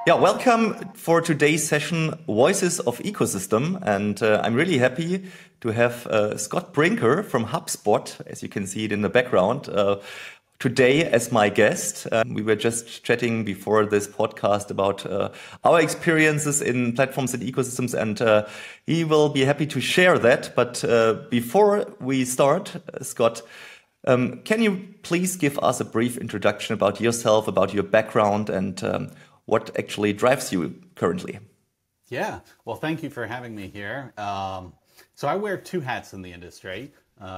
Yeah, welcome for today's session, Voices of Ecosystem. And I'm really happy to have Scott Brinker from HubSpot, as you can see it in the background, today as my guest. We were just chatting before this podcast about our experiences in platforms and ecosystems, and he will be happy to share that. But before we start, Scott, can you please give us a brief introduction about yourself, about your background, and what actually drives you currently? Yeah, well, thank you for having me here. So I wear two hats in the industry.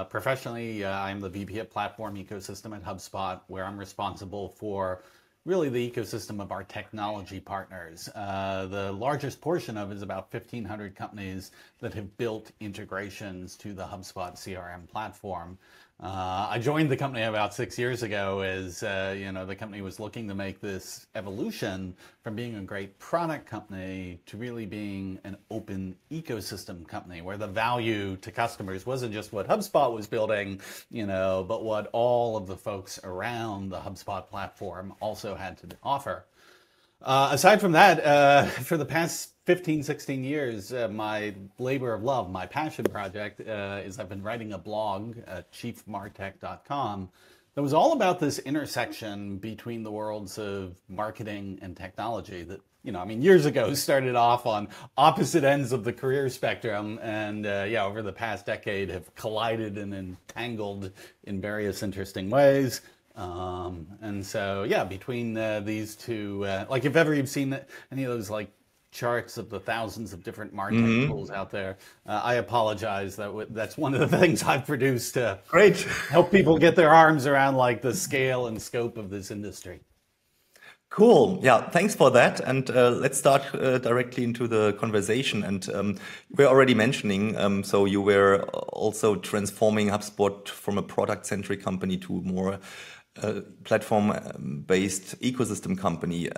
Professionally, I'm the VP of Platform Ecosystem at HubSpot, where I'm responsible for really the ecosystem of our technology partners. The largest portion of it is about 1,500 companies that have built integrations to the HubSpot CRM platform. I joined the company about 6 years ago as the company was looking to make this evolution from being a great product company to really being an open ecosystem company, where the value to customers wasn't just what HubSpot was building, but what all of the folks around the HubSpot platform also had to offer. Aside from that, for the past 15, 16 years, my labor of love, my passion project, is I've been writing a blog at chiefmartech.com that was all about this intersection between the worlds of marketing and technology that, years ago started off on opposite ends of the career spectrum, and over the past decade have collided and entangled in various interesting ways. And so, between these two, if ever you've seen any of those charts of the thousands of different MarTech tools out there, I apologize. That's one of the things I've produced to help people get their arms around the scale and scope of this industry. Cool. Yeah, thanks for that. And let's start directly into the conversation. And we're already mentioning, so you were also transforming HubSpot from a product-centric company to more platform-based ecosystem company.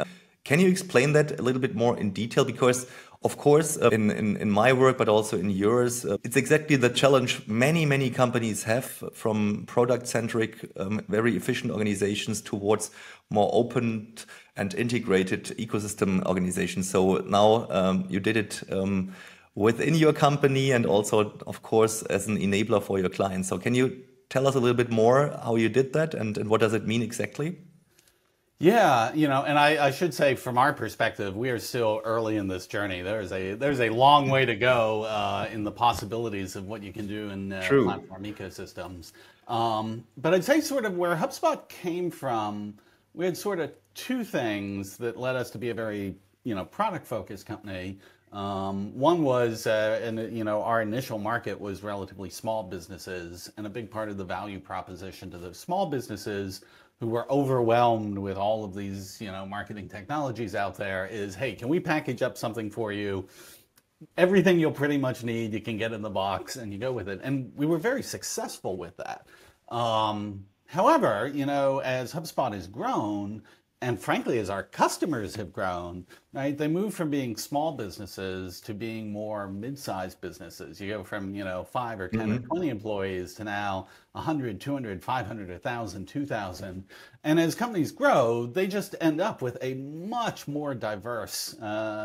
Can you explain that a little bit more in detail? Because, of course, in my work, but also in yours, it's exactly the challenge many companies have, from product-centric, very efficient organizations towards more open and integrated ecosystem organizations. So now you did it within your company and also, of course, as an enabler for your clients. So can you tell us a little bit more how you did that and what does it mean exactly? Yeah, and I should say, from our perspective, we are still early in this journey. There's a long way to go in the possibilities of what you can do in platform ecosystems. But I'd say sort of where HubSpot came from, we had sort of two things that led us to be a very product-focused company. One was, our initial market was relatively small businesses, and a big part of the value proposition to those small businesses who were overwhelmed with all of these, marketing technologies out there is, hey, can we package up something for you? Everything you'll pretty much need, you can get in the box, and you go with it. And we were very successful with that. However, as HubSpot has grown, and frankly, as our customers have grown, right, they move from being small businesses to being more mid-sized businesses. You go from, 5 or 10 or 20 employees to now 100, 200, 500, 1,000, 2,000. And as companies grow, they just end up with a much more diverse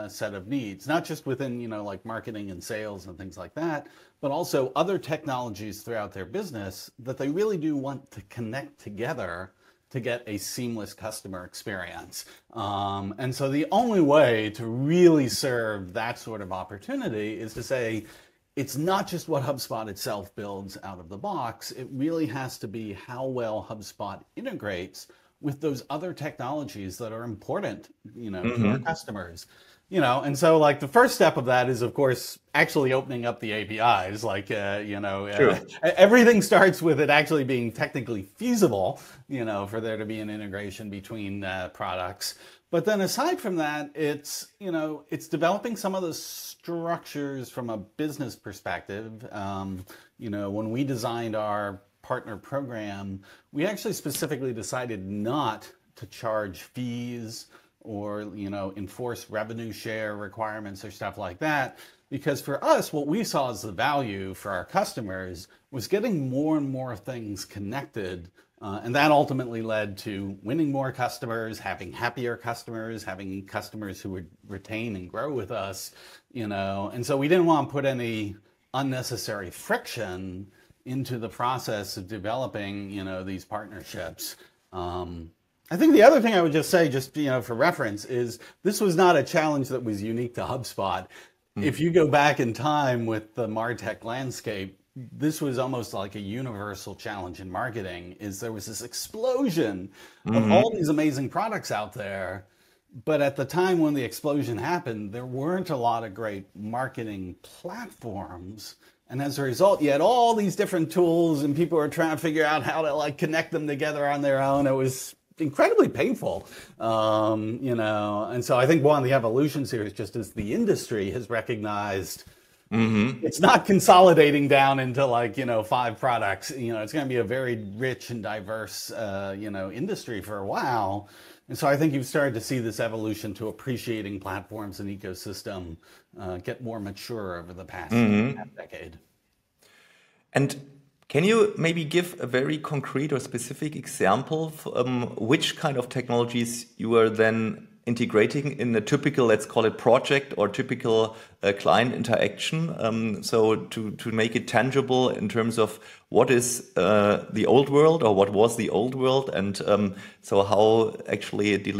set of needs, not just within, marketing and sales and things like that, but also other technologies throughout their business that they really do want to connect together to get a seamless customer experience. And so the only way to really serve that sort of opportunity is to say, it's not just what HubSpot itself builds out of the box. It really has to be how well HubSpot integrates with those other technologies that are important, to our customers. And so the first step of that is, of course, actually opening up the APIs. Everything starts with it actually being technically feasible, for there to be an integration between products. But then aside from that, it's developing some of the structures from a business perspective. When we designed our partner program, we actually specifically decided not to charge fees or enforce revenue share requirements or stuff like that, because for us, what we saw as the value for our customers was getting more and more things connected And that ultimately led to winning more customers, having happier customers, having customers who would retain and grow with us, And so we didn't want to put any unnecessary friction into the process of developing, these partnerships. I think the other thing I would just say, for reference, is this was not a challenge that was unique to HubSpot. If you go back in time with the MarTech landscape, this was almost like a universal challenge in marketing. Is there was this explosion of all these amazing products out there, but at the time when the explosion happened, there weren't a lot of great marketing platforms. And as a result, you had all these different tools and people were trying to figure out how to connect them together on their own. It was incredibly painful, and so I think one of the evolutions here is just as the industry has recognized it's not consolidating down into 5 products. It's going to be a very rich and diverse, industry for a while. And so I think you've started to see this evolution to appreciating platforms and ecosystem get more mature over the past half decade. And can you maybe give a very concrete or specific example of which kind of technologies you are then integrating in a typical, let's call it project or typical client interaction? So to make it tangible in terms of what is the old world or what was the old world, and so how actually do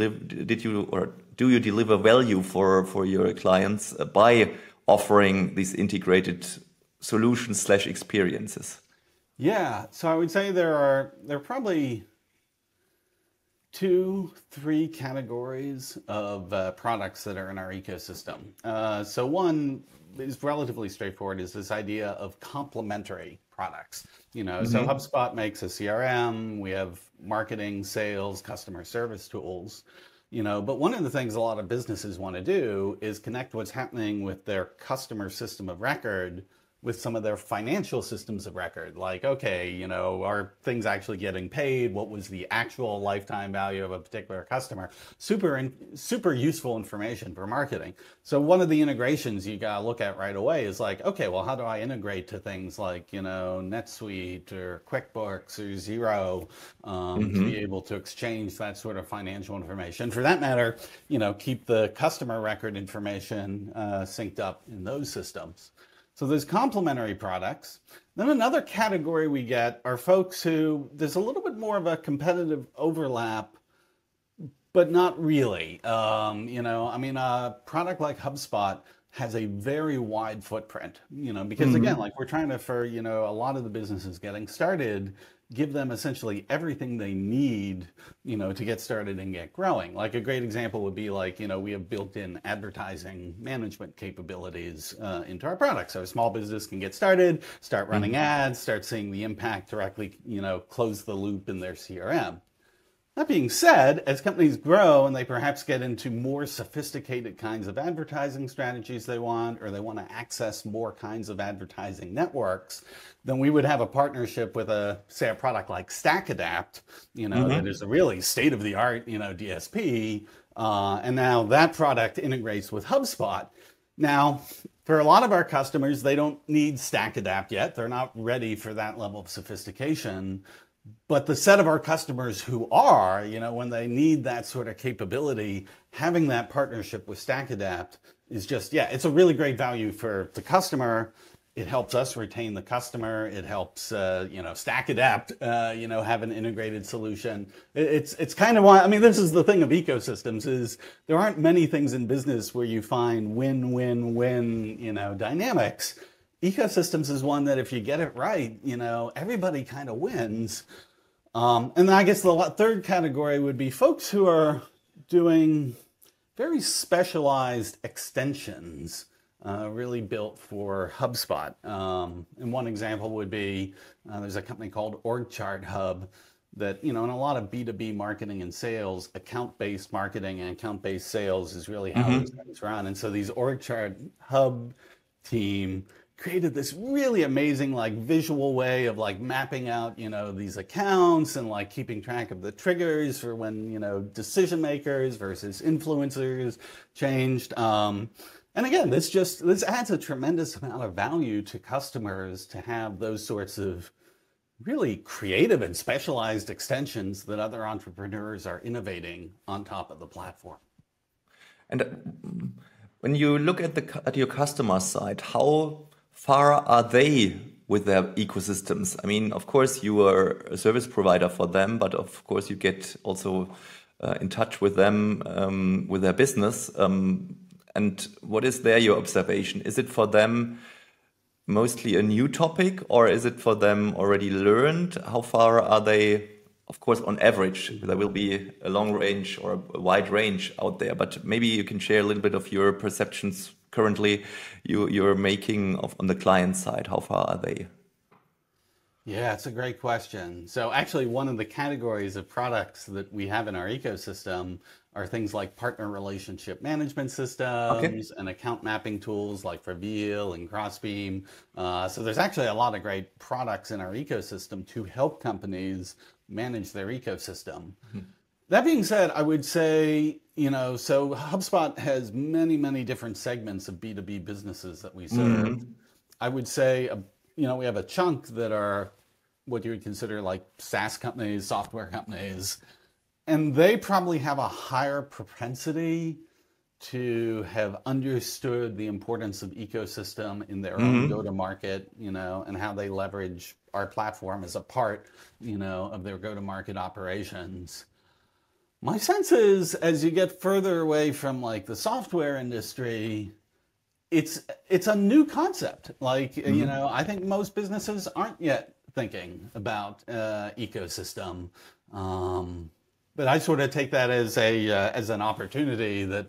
you deliver value for your clients by offering these integrated solutions / experiences? Yeah, so I would say there are probably 2-3 categories of products that are in our ecosystem. So one is relatively straightforward, is this idea of complementary products. So HubSpot makes a CRM, we have marketing, sales, customer service tools. But one of the things a lot of businesses want to do is connect what's happening with their customer system of record with some of their financial systems of record. Like, okay, are things actually getting paid? What was the actual lifetime value of a particular customer? Super useful information for marketing. So one of the integrations you gotta look at right away is like, okay, well, how do I integrate to things like, NetSuite or QuickBooks or Xero to be able to exchange that sort of financial information? For that matter, keep the customer record information synced up in those systems. So there's complementary products. Then another category we get are folks who there's a little bit more of a competitive overlap, but not really. A product like HubSpot has a very wide footprint, because again, we're trying to, for, a lot of the businesses getting started, give them essentially everything they need, to get started and get growing. Like a great example would be we have built-in advertising management capabilities into our products. So a small business can get started, start running ads, start seeing the impact directly, close the loop in their CRM. That being said, as companies grow and they perhaps get into more sophisticated kinds of advertising strategies they want, or they want to access more kinds of advertising networks, then we would have a partnership with a product like StackAdapt, that is a really state-of-the-art, DSP. And now that product integrates with HubSpot. Now, for a lot of our customers, they don't need StackAdapt yet. They're not ready for that level of sophistication. But the set of our customers who are, when they need that sort of capability, having that partnership with StackAdapt is just, it's a really great value for the customer. It helps us retain the customer. It helps, StackAdapt, have an integrated solution. It's kind of why, this is the thing of ecosystems, is there aren't many things in business where you find win-win-win, dynamics. Ecosystems is one that if you get it right, everybody kind of wins. And then I guess the third category would be folks who are doing very specialized extensions, really built for HubSpot. And one example would be, there's a company called OrgChart Hub that, in a lot of B2B marketing and sales, account-based marketing and account-based sales is really how these things run. And so these OrgChart Hub team created this really amazing visual way of mapping out these accounts and keeping track of the triggers for when decision makers versus influencers changed. And again, this adds a tremendous amount of value to customers to have those sorts of really creative and specialized extensions that other entrepreneurs are innovating on top of the platform. And when you look at your customer side, how far are they with their ecosystems? I mean, of course, you are a service provider for them, but of course, you get also in touch with them with their business. And what is there your observation? Is it for them mostly a new topic, or is it for them already learned? How far are they? Of course, on average, there will be a long range or a wide range out there, but maybe you can share a little bit of your perceptions currently you're making on the client side. How far are they? Yeah, it's a great question. So actually, one of the categories of products that we have in our ecosystem are things like partner relationship management systems and account mapping tools like Reveal and Crossbeam. So there's actually a lot of great products in our ecosystem to help companies manage their ecosystem. That being said, I would say, so HubSpot has many, many different segments of B2B businesses that we serve. I would say, we have a chunk that are what you would consider like SaaS companies, software companies, and they probably have a higher propensity to have understood the importance of ecosystem in their own go-to-market, and how they leverage our platform as a part, of their go-to-market operations. My sense is, as you get further away from like the software industry, it's a new concept. Like, I think most businesses aren't yet thinking about ecosystem. But I sort of take that as an opportunity that,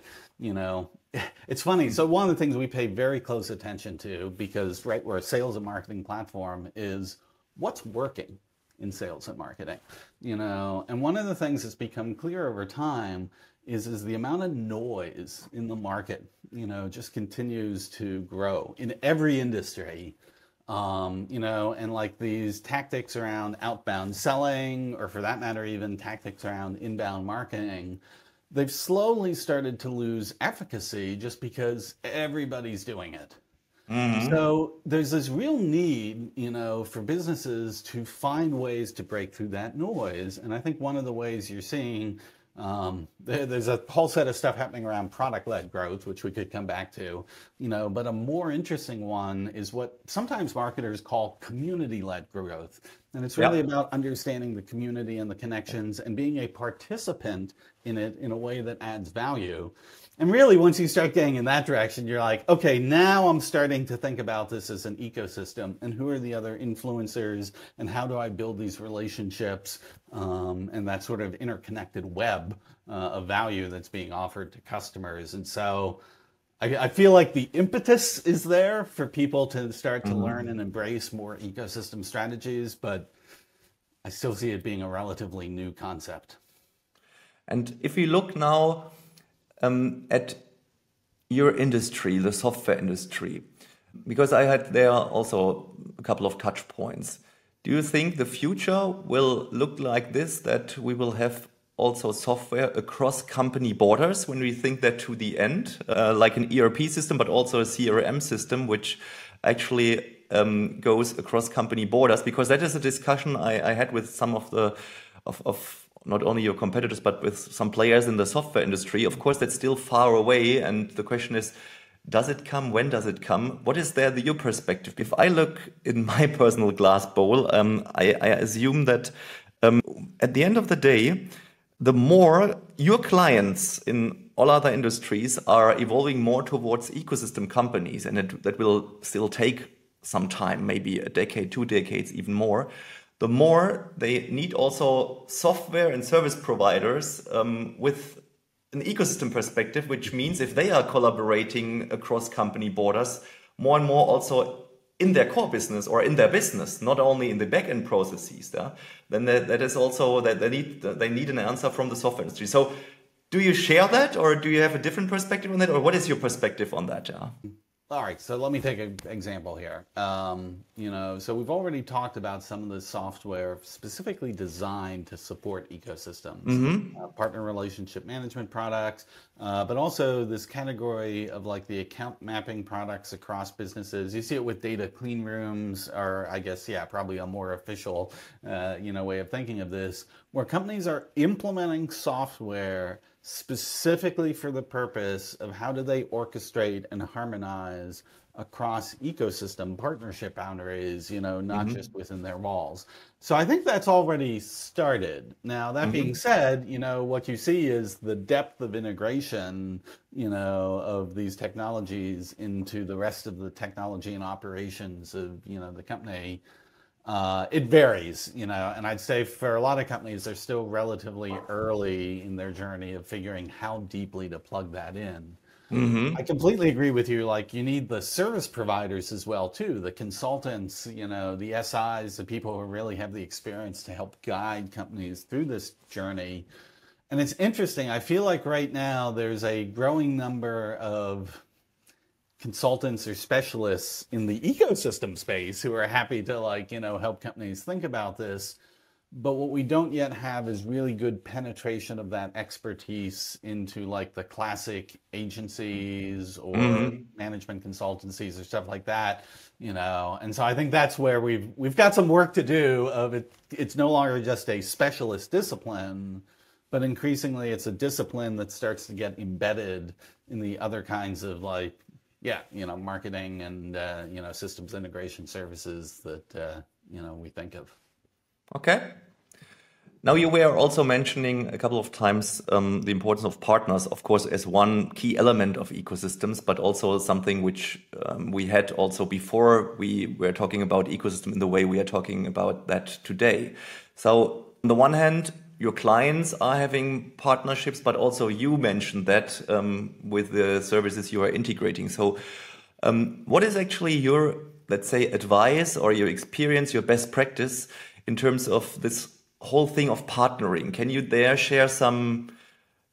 it's funny. So one of the things we pay very close attention to, because we're a sales and marketing platform, is what's working in sales and marketing, and one of the things that's become clear over time is the amount of noise in the market, just continues to grow in every industry. And like these tactics around outbound selling, or for that matter, even tactics around inbound marketing, they've slowly started to lose efficacy just because everybody's doing it. So there's this real need, for businesses to find ways to break through that noise. And I think one of the ways you're seeing, there's a whole set of stuff happening around product-led growth, which we could come back to, but a more interesting one is what sometimes marketers call community-led growth. And it's really about understanding the community and the connections and being a participant in it in a way that adds value. And really, once you start getting in that direction, you're like, okay, now I'm starting to think about this as an ecosystem, and who are the other influencers, and how do I build these relationships, and that sort of interconnected web of value that's being offered to customers. And so I feel like the impetus is there for people to start to learn and embrace more ecosystem strategies, but I still see it being a relatively new concept. And if we look now at your industry, the software industry, because I had there also a couple of touch points. Do you think the future will look like this, that we will have also software across company borders when we think that to the end, like an ERP system, but also a CRM system, which actually goes across company borders? Because that is a discussion I had with some of the not only your competitors, but with some players in the software industry. Of course, that's still far away. And the question is, does it come? When does it come? What is there your perspective? If I look in my personal glass bowl, I assume that at the end of the day, the more your clients in all other industries are evolving more towards ecosystem companies, and that will still take some time, maybe a decade, 2 decades, even more, the more they need also software and service providers with an ecosystem perspective, which means if they are collaborating across company borders, more and more also in their core business or in their business, not only in the back-end processes, then that is also that they need an answer from the software industry. So do you share that, or do you have a different perspective on that, or what is your perspective on that? All right, so let me take an example here. So we've already talked about some of the software specifically designed to support ecosystems, partner relationship management products, but also this category of like the account mapping products across businesses. You see it with data clean rooms, or I guess, yeah, probably a more official, way of thinking of this, where companies are implementing software specifically for the purpose of how do they orchestrate and harmonize across ecosystem partnership boundaries, not just within their walls. So I think that's already started. Now, that being said, what you see is the depth of integration, of these technologies into the rest of the technology and operations of, the company. It varies, and I'd say for a lot of companies, they're still relatively early in their journey of figuring how deeply to plug that in. I completely agree with you. Like, you need the service providers as well, too, the consultants, the SIs, the people who really have the experience to help guide companies through this journey. And it's interesting. I feel like right now there's a growing number of consultants or specialists in the ecosystem space who are happy to help companies think about this. But what we don't yet have is really good penetration of that expertise into like the classic agencies or management consultancies or stuff like that, And so I think that's where we've got some work to do of it. It's no longer just a specialist discipline, but increasingly it's a discipline that starts to get embedded in the other kinds of marketing and, systems integration services that, we think of. Okay. Now, you were also mentioning a couple of times the importance of partners, of course, as one key element of ecosystems, but also something which we had also before we were talking about ecosystem in the way we are talking about that today. So on the one hand, your clients are having partnerships, but also you mentioned that with the services you are integrating. So what is actually your, let's say, advice or your experience, your best practice in terms of this whole thing of partnering? Can you there share some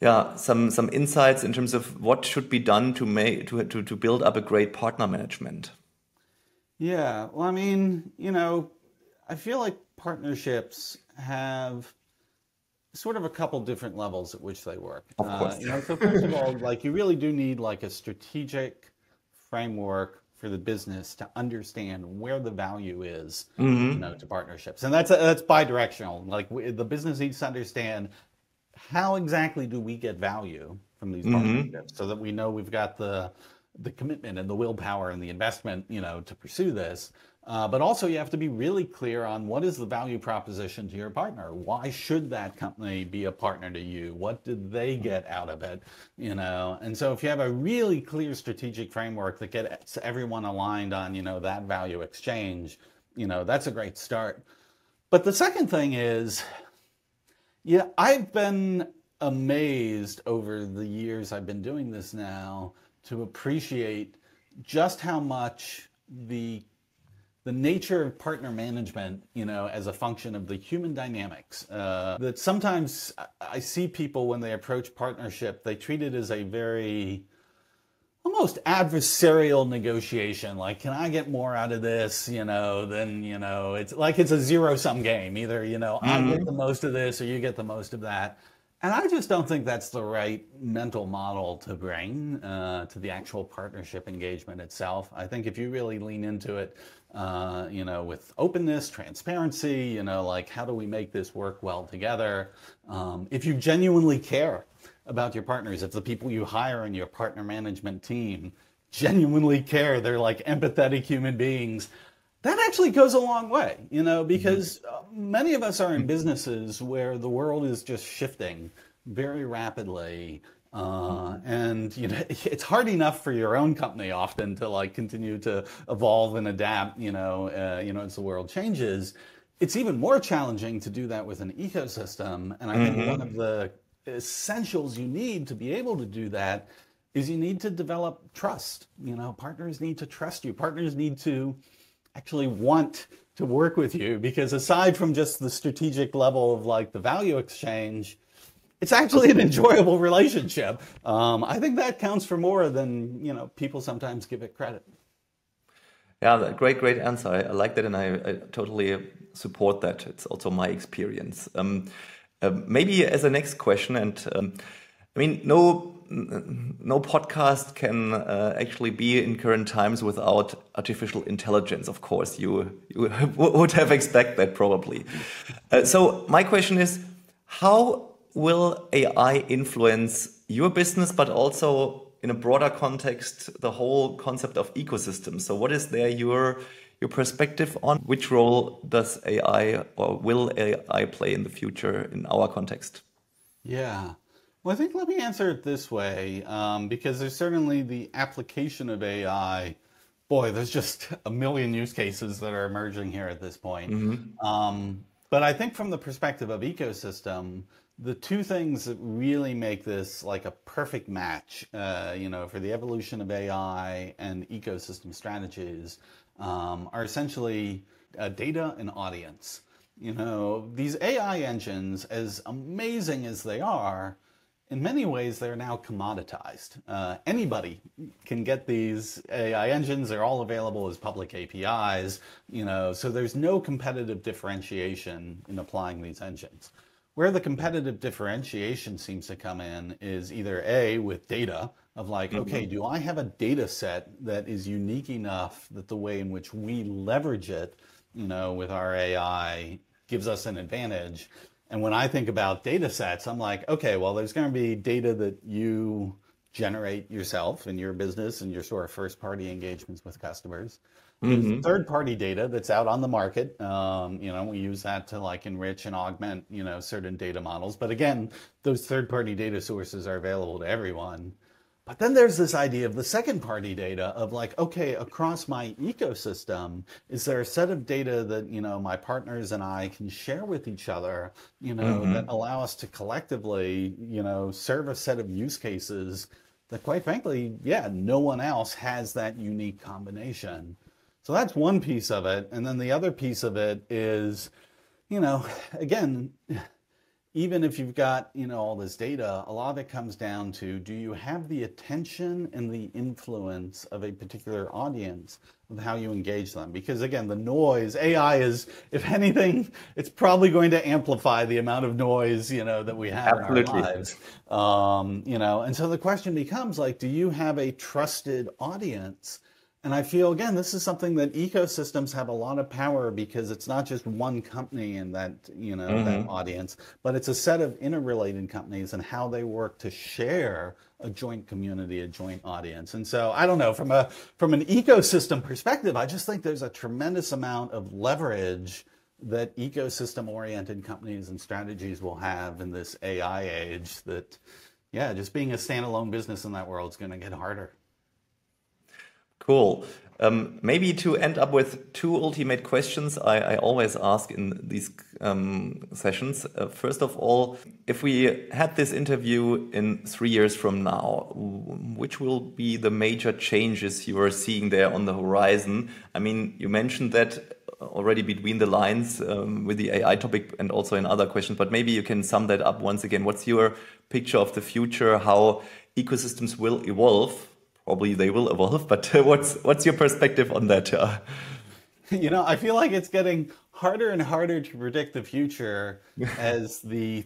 insights in terms of what should be done to build up a great partner management? Yeah, well, I mean, I feel like partnerships have sort of a couple different levels at which they work. Of course. So first of all, like you really do need like a strategic framework for the business to understand where the value is, to partnerships, and that's bi-directional. Like the business needs to understand how exactly do we get value from these partnerships, so that we know we've got the commitment and the willpower and the investment, to pursue this. But also you have to be really clear on what is the value proposition to your partner. Why should that company be a partner to you? What did they get out of it? And so if you have a really clear strategic framework that gets everyone aligned on, that value exchange, that's a great start. But the second thing is, I've been amazed over the years I've been doing this now to appreciate just how much the nature of partner management, as a function of the human dynamics, that sometimes I see people when they approach partnership, they treat it as a very almost adversarial negotiation. Like, can I get more out of this, than, it's like it's a zero-sum game. Either, I get the most of this or you get the most of that. And I just don't think that's the right mental model to bring to the actual partnership engagement itself. I think if you really lean into it, with openness, transparency, like how do we make this work well together? If you genuinely care about your partners, if the people you hire in your partner management team genuinely care, they're like empathetic human beings, that actually goes a long way, because many of us are in businesses where the world is just shifting very rapidly. And it's hard enough for your own company often to like continue to evolve and adapt, as the world changes. It's even more challenging to do that with an ecosystem. And I think one of the essentials you need to be able to do that is you need to develop trust. Partners need to trust you. Partners need to actually want to work with you, because aside from just the strategic level of like the value exchange, it's actually an enjoyable relationship. I think that counts for more than, people sometimes give it credit. Yeah, great answer. I like that, and I totally support that. It's also my experience. Maybe as a next question, and I mean, no podcast can actually be in current times without artificial intelligence. Of course, you would have expected that probably. So my question is, how will AI influence your business, but also in a broader context, the whole concept of ecosystem? So what is there your perspective on which role does AI or will AI play in the future in our context? Yeah. Well, I think let me answer it this way, because there's certainly the application of AI. Boy, there's just a million use cases that are emerging here at this point. But I think from the perspective of ecosystem, the two things that really make this like a perfect match, for the evolution of AI and ecosystem strategies, are essentially data and audience. These AI engines, as amazing as they are, in many ways, they're now commoditized. Anybody can get these AI engines. They're all available as public APIs, so there's no competitive differentiation in applying these engines. Where the competitive differentiation seems to come in is either A, with data, of like, okay, do I have a data set that is unique enough that the way in which we leverage it, with our AI gives us an advantage? And when I think about data sets, I'm like, okay, well, there's going to be data that you generate yourself in your business and your sort of first-party engagements with customers. There's third-party data that's out on the market. We use that to like enrich and augment, certain data models. But again, those third-party data sources are available to everyone. But then there's this idea of the second-party data of like, okay, across my ecosystem, is there a set of data that, my partners and I can share with each other, that allow us to collectively, serve a set of use cases that quite frankly, no one else has that unique combination. So that's one piece of it. And then the other piece of it is, again, even if you've got, all this data, a lot of it comes down to, do you have the attention and the influence of a particular audience with how you engage them? Because again, the noise, AI is, if anything, it's probably going to amplify the amount of noise, that we have in our lives. And so the question becomes like, do you have a trusted audience? And I feel, again, this is something that ecosystems have a lot of power because it's not just one company in that, that audience, but it's a set of interrelated companies and how they work to share a joint community, a joint audience. And so I don't know, from an ecosystem perspective, I just think there's a tremendous amount of leverage that ecosystem-oriented companies and strategies will have in this AI age that, just being a standalone business in that world is going to get harder. Cool. Maybe to end up with two ultimate questions I always ask in these sessions. First of all, if we had this interview in 3 years from now, which will be the major changes you are seeing there on the horizon? I mean, you mentioned that already between the lines with the AI topic and also in other questions, but maybe you can sum that up once again. What's your picture of the future, how ecosystems will evolve? Probably they will evolve, but what's your perspective on that? I feel like it's getting harder and harder to predict the future as the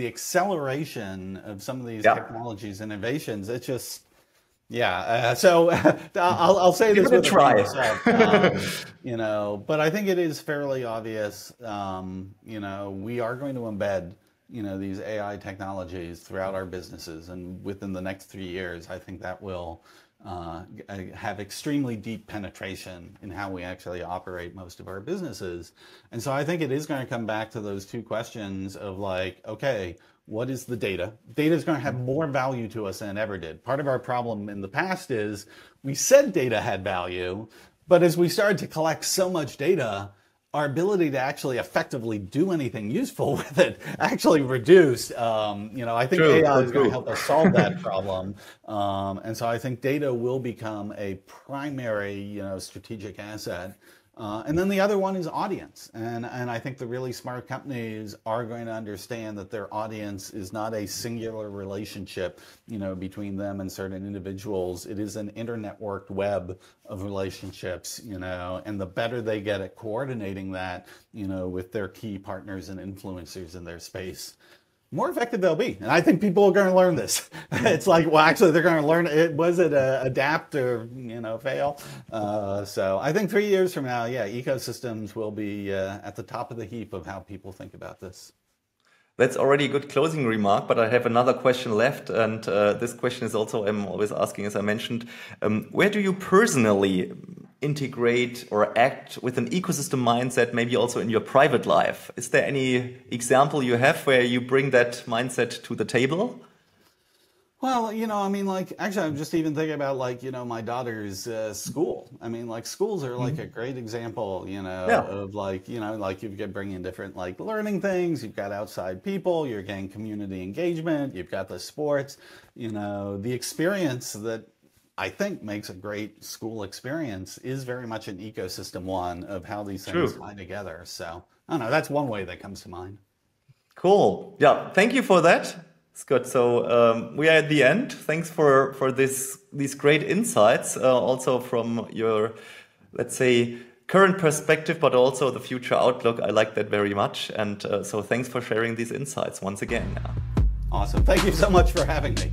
acceleration of some of these technologies, innovations. It's just, so I'll say this with a try. But I think it is fairly obvious. We are going to embed these AI technologies throughout our businesses, and within the next 3 years, I think that will have extremely deep penetration in how we actually operate most of our businesses. And so I think it is going to come back to those two questions of like, okay, what is the data? Data is going to have more value to us than it ever did. Part of our problem in the past is we said data had value, but as we started to collect so much data, our ability to actually effectively do anything useful with it actually reduced. I think AI is going to help us solve that problem. And so I think data will become a primary, strategic asset And then the other one is audience. And I think the really smart companies are going to understand that their audience is not a singular relationship, between them and certain individuals. It is an internetworked web of relationships, and the better they get at coordinating that, with their key partners and influencers in their space, more effective they'll be. And I think people are going to learn this. It's like, well, actually, they're going to learn it. Was it adapt or, fail? So I think 3 years from now, ecosystems will be at the top of the heap of how people think about this. That's already a good closing remark, but I have another question left. And this question is also, I'm always asking, as I mentioned, where do you personally integrate or act with an ecosystem mindset, maybe also in your private life? Is there any example you have where you bring that mindset to the table? Well, actually, I'm just even thinking about, my daughter's school. Schools are like a great example, of you get bringing different learning things. You've got outside people, you're getting community engagement, you've got the sports, the experience that I think makes a great school experience is very much an ecosystem one of how these things tie together. So I don't know, that's one way that comes to mind. Cool. Yeah, thank you for that, Scott. So we are at the end. Thanks for these great insights, also from your, let's say, current perspective, but also the future outlook. I like that very much. And so thanks for sharing these insights once again. Awesome. Thank you so much for having me.